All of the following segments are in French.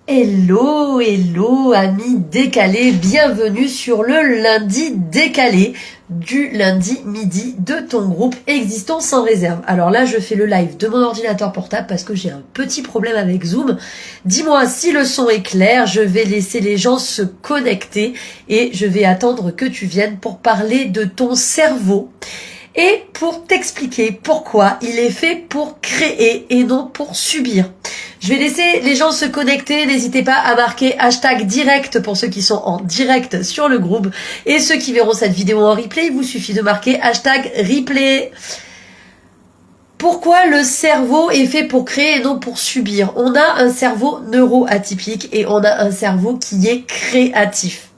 Hello, hello, amis décalés, bienvenue sur le lundi décalé du lundi midi de ton groupe Existence sans réserve. Alors là, je fais le live de mon ordinateur portable parce que j'ai un petit problème avec Zoom. Dis-moi si le son est clair, je vais laisser les gens se connecter et je vais attendre que tu viennes pour parler de ton cerveau et pour t'expliquer pourquoi il est fait pour créer et non pour subir. Je vais laisser les gens se connecter, n'hésitez pas à marquer hashtag direct pour ceux qui sont en direct sur le groupe et ceux qui verront cette vidéo en replay, il vous suffit de marquer hashtag replay. Pourquoi le cerveau est fait pour créer et non pour subir? On a un cerveau neuroatypique et on a un cerveau qui est créatif.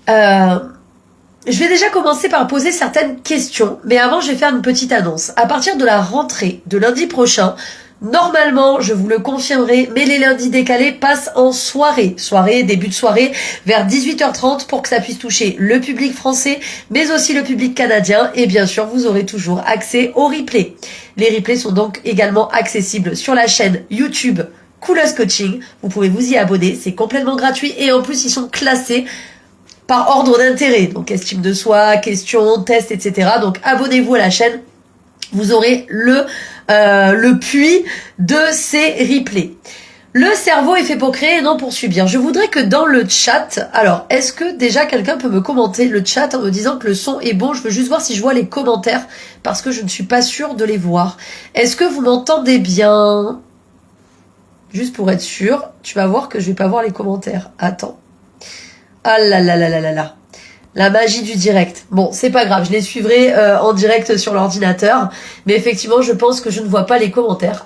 Je vais déjà commencer par poser certaines questions, mais avant je vais faire une petite annonce. À partir de la rentrée de lundi prochain, normalement, je vous le confirmerai, mais les lundis décalés passent en soirée. Début de soirée, vers 18h30 pour que ça puisse toucher le public français, mais aussi le public canadien. Et bien sûr, vous aurez toujours accès aux replays. Les replays sont donc également accessibles sur la chaîne YouTube Coolest Coaching. Vous pouvez vous y abonner, c'est complètement gratuit et en plus, ils sont classés par ordre d'intérêt. Donc, estime de soi, questions, tests, etc. Donc, abonnez-vous à la chaîne. Vous aurez le puits de ces replays. Le cerveau est fait pour créer et non pour subir. Je voudrais que dans le chat, alors, est-ce que déjà quelqu'un peut me commenter le chat en me disant que le son est bon? Je veux juste voir si je vois les commentaires parce que je ne suis pas sûre de les voir. Est-ce que vous m'entendez bien? Juste pour être sûr, tu vas voir que je vais pas voir les commentaires. Attends. Ah là là là là là là. La magie du direct. Bon, c'est pas grave, je les suivrai en direct sur l'ordinateur. Mais effectivement, je pense que je ne vois pas les commentaires.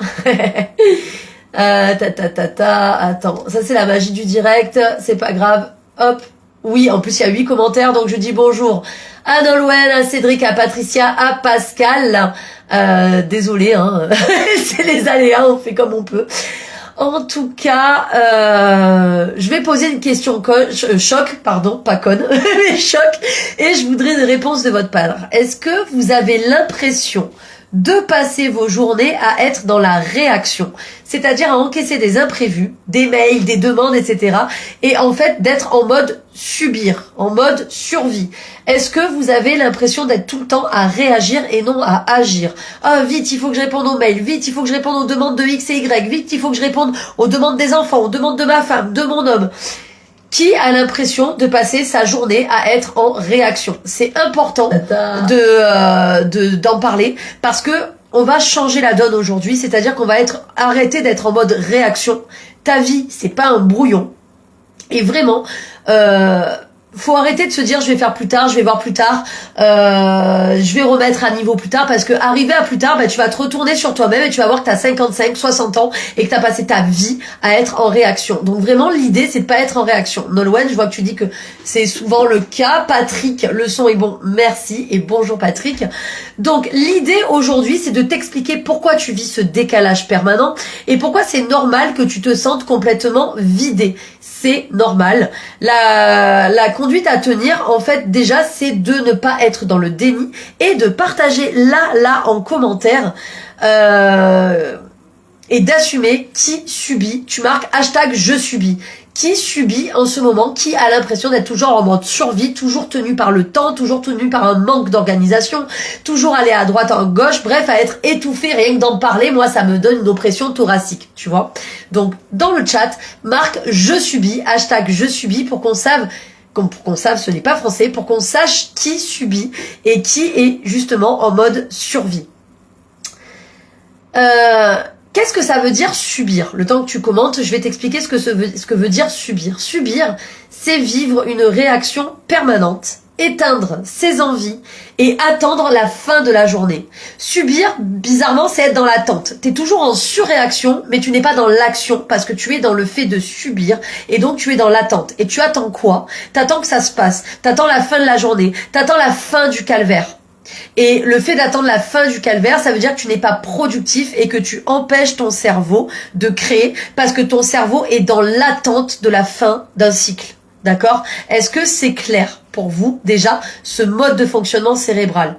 Attends, ça c'est la magie du direct. C'est pas grave. Hop. Oui, en plus il y a 8 commentaires, donc je dis bonjour à Nolwenn, à Cédric, à Patricia, à Pascal. Désolé, hein. C'est les aléas, on fait comme on peut. En tout cas, je vais poser une question choc, pardon, pas conne, mais choc, et je voudrais une réponse de votre part. Est-ce que vous avez l'impression de passer vos journées à être dans la réaction, c'est-à-dire à encaisser des imprévus, des mails, des demandes, etc. et en fait d'être en mode subir, en mode survie? Est-ce que vous avez l'impression d'être tout le temps à réagir et non à agir? Ah, vite, il faut que je réponde aux mails, vite, il faut que je réponde aux demandes de X et Y, vite, il faut que je réponde aux demandes des enfants, aux demandes de ma femme, de mon homme. Qui a l'impression de passer sa journée à être en réaction? C'est important d'en parler parce que on va changer la donne aujourd'hui, c'est-à-dire qu'on va arrêter d'être en mode réaction. Ta vie, c'est pas un brouillon. Et vraiment, faut arrêter de se dire je vais faire plus tard, je vais voir plus tard, je vais remettre à niveau plus tard, parce que arrivé à plus tard, bah, tu vas te retourner sur toi-même et tu vas voir que t'as 55, 60 ans et que t'as passé ta vie à être en réaction. Donc vraiment l'idée c'est de pas être en réaction. Nolwenn, je vois que tu dis que c'est souvent le cas. Patrick, le son est bon, merci et bonjour Patrick. Donc l'idée aujourd'hui c'est de t'expliquer pourquoi tu vis ce décalage permanent et pourquoi c'est normal que tu te sentes complètement vidé. C'est normal. La conduite à tenir, en fait, déjà, c'est de ne pas être dans le déni et de partager là en commentaire et d'assumer qui subit. Tu marques hashtag je subis. Qui subit en ce moment, qui a l'impression d'être toujours en mode survie, toujours tenu par le temps, toujours tenu par un manque d'organisation, toujours aller à droite, à gauche, bref, à être étouffé, rien que d'en parler, moi, ça me donne une oppression thoracique, tu vois. Donc, dans le chat, marque je subis, hashtag je subis, pour qu'on sache, ce n'est pas français, pour qu'on sache qui subit et qui est justement en mode survie. Qu'est-ce que ça veut dire subir? Le temps que tu commentes, je vais t'expliquer ce que veut dire subir. Subir, c'est vivre une réaction permanente, éteindre ses envies et attendre la fin de la journée. Subir, bizarrement, c'est être dans l'attente. T'es toujours en surréaction, mais tu n'es pas dans l'action parce que tu es dans le fait de subir et donc tu es dans l'attente. Et tu attends quoi? T'attends que ça se passe. T'attends la fin de la journée. T'attends la fin du calvaire. Et le fait d'attendre la fin du calvaire, ça veut dire que tu n'es pas productif et que tu empêches ton cerveau de créer parce que ton cerveau est dans l'attente de la fin d'un cycle. D'accord? Est-ce que c'est clair pour vous déjà ce mode de fonctionnement cérébral?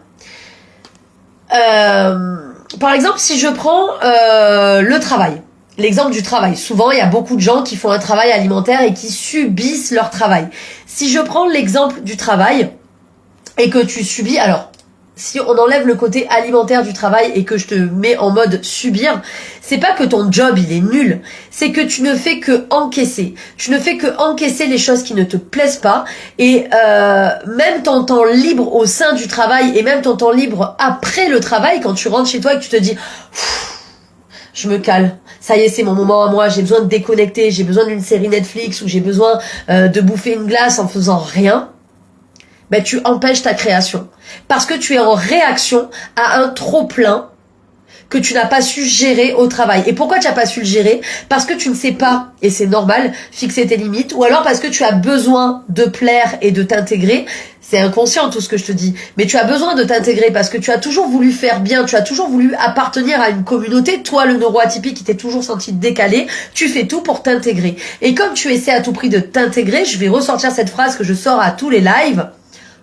Par exemple, si je prends le travail. l'exemple du travail. Souvent, il y a beaucoup de gens qui font un travail alimentaire et qui subissent leur travail. Si je prends l'exemple du travail et que tu subis, alors, si on enlève le côté alimentaire du travail et que je te mets en mode subir, c'est pas que ton job il est nul, c'est que tu ne fais que encaisser. Tu ne fais que encaisser les choses qui ne te plaisent pas et même ton temps libre au sein du travail et même ton temps libre après le travail, quand tu rentres chez toi et que tu te dis je me cale, ça y est c'est mon moment à moi, j'ai besoin de déconnecter, j'ai besoin d'une série Netflix ou j'ai besoin de bouffer une glace en faisant rien, ben tu empêches ta création. Parce que tu es en réaction à un trop-plein que tu n'as pas su gérer au travail. Et pourquoi tu n'as pas su le gérer? Parce que tu ne sais pas, et c'est normal, fixer tes limites, ou alors parce que tu as besoin de plaire et de t'intégrer. C'est inconscient tout ce que je te dis, mais tu as besoin de t'intégrer parce que tu as toujours voulu faire bien, tu as toujours voulu appartenir à une communauté. Toi, le neuroatypique qui t'es toujours senti décalé, tu fais tout pour t'intégrer. Et comme tu essaies à tout prix de t'intégrer, je vais ressortir cette phrase que je sors à tous les lives,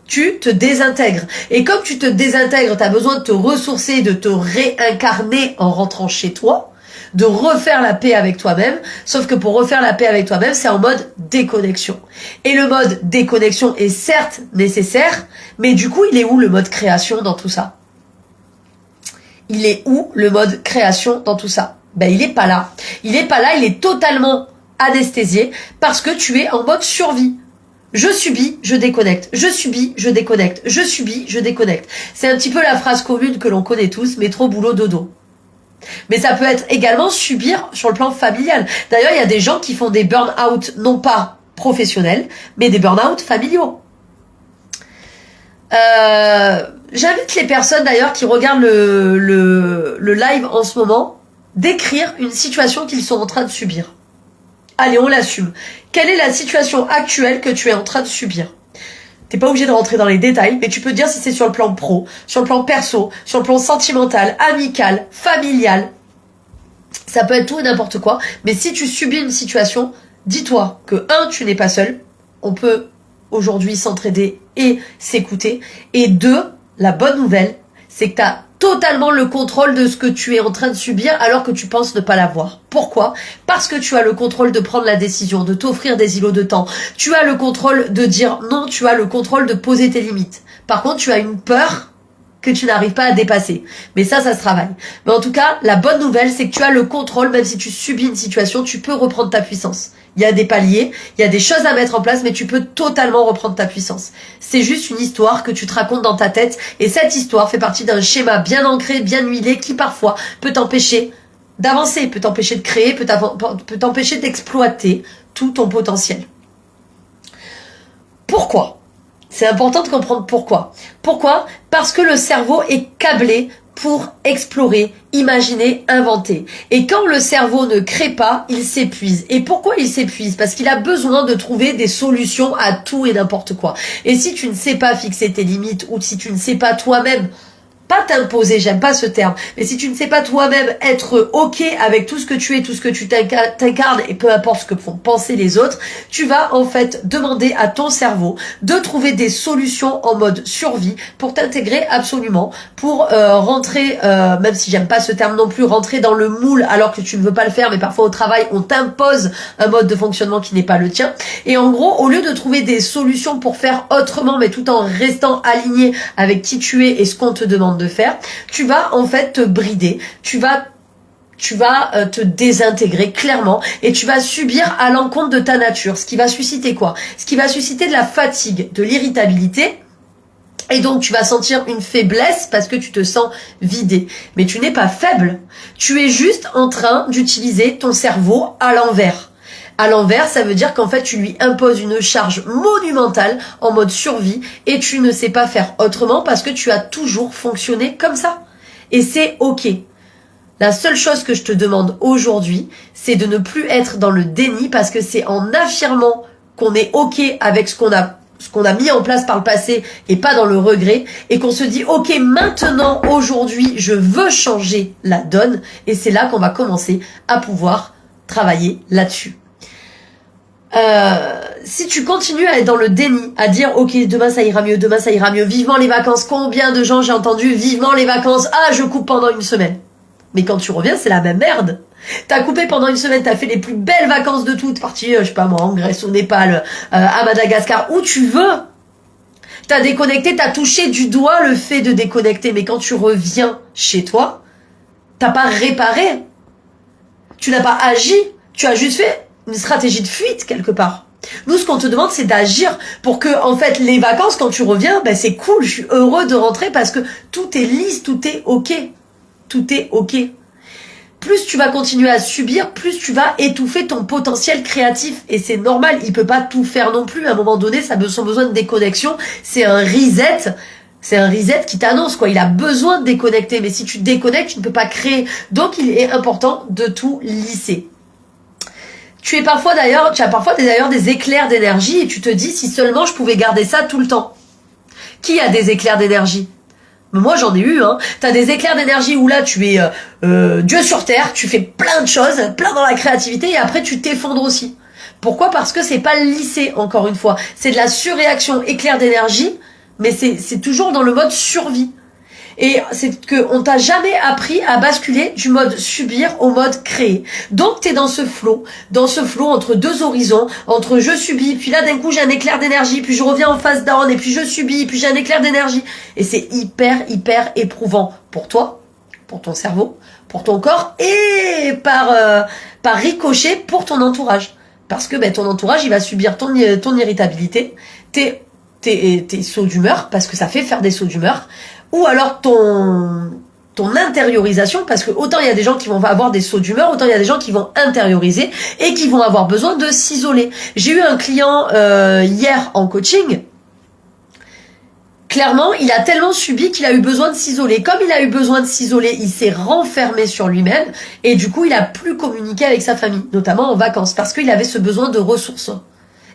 tu te désintègres. Et comme tu te désintègres, tu as besoin de te ressourcer, de te réincarner en rentrant chez toi, de refaire la paix avec toi-même. Sauf que pour refaire la paix avec toi-même, c'est en mode déconnexion. Et le mode déconnexion est certes nécessaire, mais du coup, il est où le mode création dans tout ça? Il est où le mode création dans tout ça? Ben, il est pas là. Il est pas là, il est totalement anesthésié parce que tu es en mode survie. Je subis, je déconnecte. Je subis, je déconnecte. Je subis, je déconnecte. C'est un petit peu la phrase commune que l'on connaît tous, métro, boulot, dodo. Mais ça peut être également subir sur le plan familial. D'ailleurs, il y a des gens qui font des burn-out, non pas professionnels, mais des burn-out familiaux. J'invite les personnes d'ailleurs qui regardent le live en ce moment d'écrire une situation qu'ils sont en train de subir. Allez, on l'assume. Quelle est la situation actuelle que tu es en train de subir? T'es pas obligé de rentrer dans les détails, mais tu peux dire si c'est sur le plan pro, sur le plan perso, sur le plan sentimental, amical, familial. Ça peut être tout et n'importe quoi. Mais si tu subis une situation, dis-toi que tu n'es pas seul. On peut aujourd'hui s'entraider et s'écouter. Et 2, la bonne nouvelle, c'est que tu as totalement le contrôle de ce que tu es en train de subir alors que tu penses ne pas l'avoir. Pourquoi? Parce que tu as le contrôle de prendre la décision, de t'offrir des îlots de temps. Tu as le contrôle de dire non, tu as le contrôle de poser tes limites. Par contre, tu as une peur que tu n'arrives pas à dépasser. Mais ça se travaille. Mais en tout cas, la bonne nouvelle, c'est que tu as le contrôle, même si tu subis une situation, tu peux reprendre ta puissance. Il y a des paliers, il y a des choses à mettre en place, mais tu peux totalement reprendre ta puissance. C'est juste une histoire que tu te racontes dans ta tête, et cette histoire fait partie d'un schéma bien ancré, bien huilé, qui parfois peut t'empêcher d'avancer, peut t'empêcher de créer, peut t'empêcher d'exploiter tout ton potentiel. Pourquoi ? C'est important de comprendre pourquoi. Pourquoi? Parce que le cerveau est câblé pour explorer, imaginer, inventer. Et quand le cerveau ne crée pas, il s'épuise. Et pourquoi il s'épuise? Parce qu'il a besoin de trouver des solutions à tout et n'importe quoi. Et si tu ne sais pas fixer tes limites, ou si tu ne sais pas toi-même, pas t'imposer, j'aime pas ce terme, mais si tu ne sais pas toi-même être ok avec tout ce que tu es, tout ce que tu t'incarnes, et peu importe ce que font penser les autres, tu vas en fait demander à ton cerveau de trouver des solutions en mode survie pour t'intégrer absolument, pour rentrer, même si j'aime pas ce terme non plus, rentrer dans le moule alors que tu ne veux pas le faire, mais parfois au travail on t'impose un mode de fonctionnement qui n'est pas le tien. Et en gros, au lieu de trouver des solutions pour faire autrement, mais tout en restant aligné avec qui tu es et ce qu'on te demande de faire, tu vas en fait te brider, tu vas te désintégrer clairement et tu vas subir à l'encontre de ta nature. Ce qui va susciter quoi? Ce qui va susciter de la fatigue, de l'irritabilité. Et donc tu vas sentir une faiblesse parce que tu te sens vidé. Mais tu n'es pas faible. Tu es juste en train d'utiliser ton cerveau à l'envers. À l'envers, ça veut dire qu'en fait, tu lui imposes une charge monumentale en mode survie et tu ne sais pas faire autrement parce que tu as toujours fonctionné comme ça. Et c'est ok. La seule chose que je te demande aujourd'hui, c'est de ne plus être dans le déni parce que c'est en affirmant qu'on est ok avec ce qu'on a mis en place par le passé et pas dans le regret et qu'on se dit ok, maintenant, aujourd'hui, je veux changer la donne et c'est là qu'on va commencer à pouvoir travailler là-dessus. Si tu continues à être dans le déni, à dire ok, demain ça ira mieux, vivement les vacances, combien de gens j'ai entendu vivement les vacances, je coupe pendant une semaine. Mais quand tu reviens, c'est la même merde. T'as coupé pendant une semaine, t'as fait les plus belles vacances de toutes, parti, je sais pas moi, en Grèce, au Népal, à Madagascar, où tu veux. T'as déconnecté, t'as touché du doigt le fait de déconnecter, mais quand tu reviens chez toi, t'as pas réparé. Tu n'as pas agi, tu as juste fait une stratégie de fuite quelque part. Nous, ce qu'on te demande, c'est d'agir pour que, en fait, les vacances, quand tu reviens, ben, c'est cool, je suis heureux de rentrer parce que tout est lisse, tout est ok. Tout est ok. Plus tu vas continuer à subir, plus tu vas étouffer ton potentiel créatif. Et c'est normal, il peut pas tout faire non plus. À un moment donné, ça a besoin de déconnexion. C'est un reset. C'est un reset qui t'annonce, quoi. Il a besoin de déconnecter. Mais si tu déconnectes, tu ne peux pas créer. Donc, il est important de tout lisser. Tu as parfois d'ailleurs des éclairs d'énergie et tu te dis si seulement je pouvais garder ça tout le temps. Qui a des éclairs d'énergie? Mais moi j'en ai eu, hein. T'as des éclairs d'énergie où là tu es Dieu sur terre, tu fais plein de choses, plein dans la créativité et après tu t'effondres aussi. Pourquoi? Parce que c'est pas lissé, encore une fois. C'est de la surréaction, éclair d'énergie, mais c'est toujours dans le mode survie. Et c'est que on t'a jamais appris à basculer du mode subir au mode créer. Donc t'es dans ce flow entre deux horizons, entre je subis, puis là d'un coup j'ai un éclair d'énergie, puis je reviens en phase down, et puis je subis, puis j'ai un éclair d'énergie. Et c'est hyper éprouvant pour toi, pour ton cerveau, pour ton corps, et par ricochet pour ton entourage. Parce que ton entourage, il va subir ton irritabilité, tes sauts d'humeur, parce que ça fait faire des sauts d'humeur, ou alors ton intériorisation, parce que autant il y a des gens qui vont avoir des sauts d'humeur, autant il y a des gens qui vont intérioriser et qui vont avoir besoin de s'isoler. J'ai eu un client hier en coaching, clairement il a tellement subi qu'il a eu besoin de s'isoler. Comme il a eu besoin de s'isoler, il s'est renfermé sur lui-même et du coup il a plus communiqué avec sa famille, notamment en vacances, parce qu'il avait ce besoin de ressources.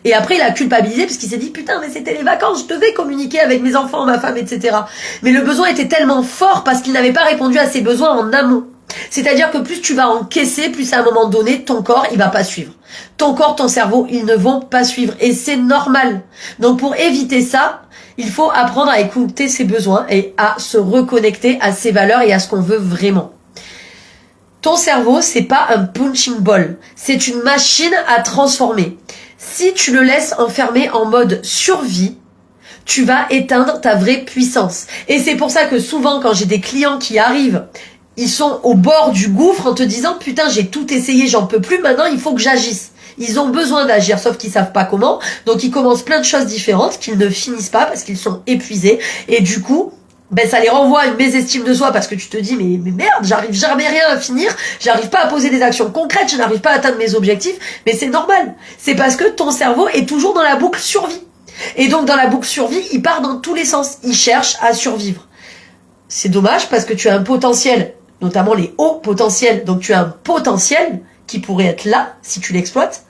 Et après, il a culpabilisé parce qu'il s'est dit, putain, mais c'était les vacances, je devais communiquer avec mes enfants, ma femme, etc. Mais le besoin était tellement fort parce qu'il n'avait pas répondu à ses besoins en amont. C'est-à-dire que plus tu vas encaisser, plus à un moment donné, ton corps, il va pas suivre. Ton corps, ton cerveau, ils ne vont pas suivre. Et c'est normal. Donc pour éviter ça, il faut apprendre à écouter ses besoins et à se reconnecter à ses valeurs et à ce qu'on veut vraiment. Ton cerveau, c'est pas un punching ball. C'est une machine à transformer. Si tu le laisses enfermer en mode survie, tu vas éteindre ta vraie puissance. Et c'est pour ça que souvent, quand j'ai des clients qui arrivent, ils sont au bord du gouffre en te disant « Putain, j'ai tout essayé, j'en peux plus, maintenant il faut que j'agisse ». Ils ont besoin d'agir, sauf qu'ils savent pas comment. Donc ils commencent plein de choses différentes qu'ils ne finissent pas parce qu'ils sont épuisés. Et du coup, ça les renvoie à une mésestime de soi parce que tu te dis mais merde, j'arrive jamais rien à finir, j'arrive pas à poser des actions concrètes, je n'arrive pas à atteindre mes objectifs, mais c'est normal. C'est parce que ton cerveau est toujours dans la boucle survie. Et donc dans la boucle survie, il part dans tous les sens, il cherche à survivre. C'est dommage parce que tu as un potentiel, notamment les hauts potentiels, donc tu as un potentiel qui pourrait être là si tu l'exploites,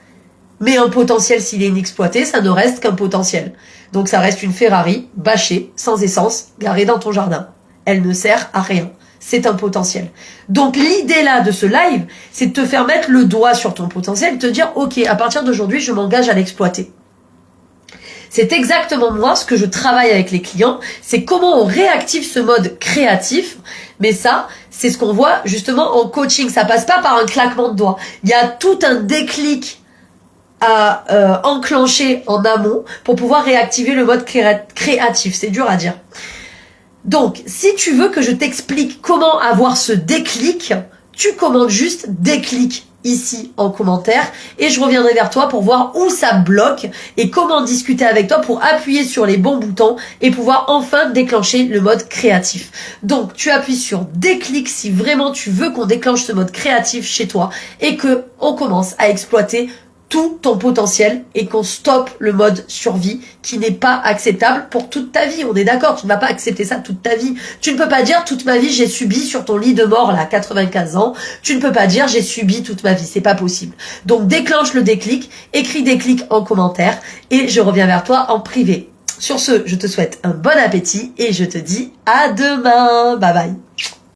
mais un potentiel s'il est inexploité, ça ne reste qu'un potentiel. Donc ça reste une Ferrari, bâchée, sans essence, garée dans ton jardin. Elle ne sert à rien. C'est un potentiel. Donc l'idée là de ce live, c'est de te faire mettre le doigt sur ton potentiel, de te dire, ok, à partir d'aujourd'hui, je m'engage à l'exploiter. C'est exactement moi ce que je travaille avec les clients, c'est comment on réactive ce mode créatif. Mais ça, c'est ce qu'on voit justement en coaching. Ça passe pas par un claquement de doigts. Il y a tout un déclic à enclencher en amont pour pouvoir réactiver le mode créatif. C'est dur à dire. Donc, si tu veux que je t'explique comment avoir ce déclic, tu commandes juste déclic ici en commentaire et je reviendrai vers toi pour voir où ça bloque et comment discuter avec toi pour appuyer sur les bons boutons et pouvoir enfin déclencher le mode créatif. Donc tu appuies sur déclic si vraiment tu veux qu'on déclenche ce mode créatif chez toi et que on commence à exploiter tout ton potentiel et qu'on stoppe le mode survie qui n'est pas acceptable pour toute ta vie. On est d'accord, tu ne vas pas accepter ça toute ta vie. Tu ne peux pas dire toute ma vie j'ai subi sur ton lit de mort là, 95 ans. Tu ne peux pas dire j'ai subi toute ma vie, c'est pas possible. Donc déclenche le déclic, écris déclic en commentaire et je reviens vers toi en privé. Sur ce, je te souhaite un bon appétit et je te dis à demain. Bye bye.